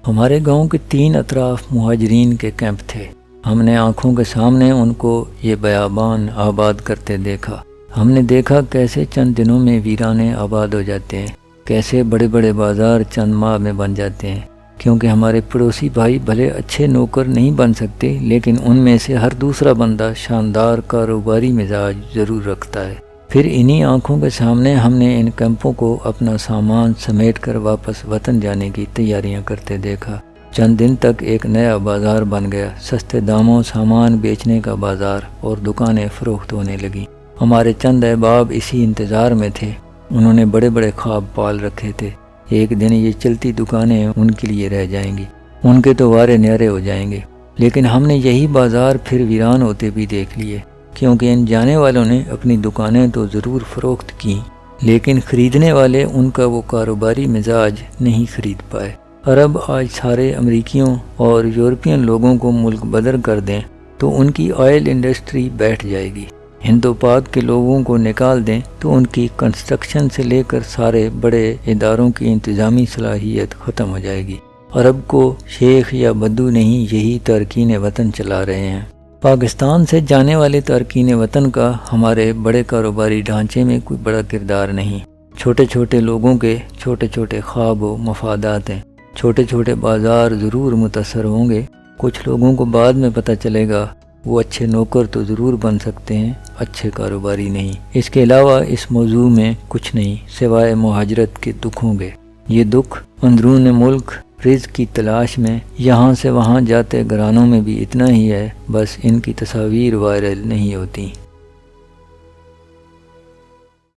ہمارے گاؤں کے 3 اطراف مہاجرین کے کیمپ تھے۔ ہم نے آنکھوں کے سامنے ان کو یہ بیابان آباد کرتے دیکھا۔ ہم نے دیکھا کیسے چند دنوں میں ویرانے آباد ہو جاتے ہیں، کیسے بڑے بڑے بازار چند ماہ میں بن جاتے ہیں، کیونکہ ہمارے پڑوسی بھائی بھلے اچھے نوکر نہیں بن سکتے، لیکن ان میں سے ہر دوسرا بندہ شاندار کاروباری مزاج ضرور رکھتا ہے۔ پھر انہی آنکھوں کے سامنے ہم نے ان کیمپوں کو اپنا سامان سمیٹ کر واپس وطن جانے کی تیاریاں کرتے دیکھا۔ چند دن تک ایک نیا بازار بن گیا، سستے داموں سامان بیچنے کا بازار، اور دکانیں فروخت ہونے لگیں۔ ہمارے چند احباب اسی انتظار میں تھے۔ انہوں نے بڑے بڑے خواب پال رکھے تھے۔ ایک دن یہ چلتی دکانیں ان کے لیے رہ جائیں گی، ان کے تو وارے نیارے ہو جائیں گے۔ لیکن ہم نے یہی بازار پھر ویران ہوتے بھی دیکھ لیے، کیونکہ ان جانے والوں نے اپنی دکانیں تو ضرور فروخت کیں، لیکن خریدنے والے ان کا وہ کاروباری مزاج نہیں خرید پائے۔ عرب آج سارے امریکیوں اور یورپین لوگوں کو ملک بدر کر دیں تو ان کی آئل انڈسٹری بیٹھ جائے گی۔ ہند و پاک کے لوگوں کو نکال دیں تو ان کی کنسٹرکشن سے لے کر سارے بڑے اداروں کی انتظامی صلاحیت ختم ہو جائے گی۔ عرب کو شیخ یا بدو نہیں، یہی تارکین وطن چلا رہے ہیں۔ پاکستان سے جانے والے تارکین وطن کا ہمارے بڑے کاروباری ڈھانچے میں کوئی بڑا کردار نہیں۔ چھوٹے چھوٹے لوگوں کے چھوٹے چھوٹے خواب و مفادات ہیں۔ چھوٹے چھوٹے بازار ضرور متاثر ہوں گے، کچھ لوگوں کو بعد میں پتہ چلے گا وہ اچھے نوکر تو ضرور بن سکتے ہیں، اچھے کاروباری نہیں۔ اس کے علاوہ اس موضوع میں کچھ نہیں سوائے مہاجرت کے دکھ ہوں گے۔ یہ دکھ اندرون ملک رزق کی تلاش میں یہاں سے وہاں جاتے گھرانوں میں بھی اتنا ہی ہے، بس ان کی تصاویر وائرل نہیں ہوتی۔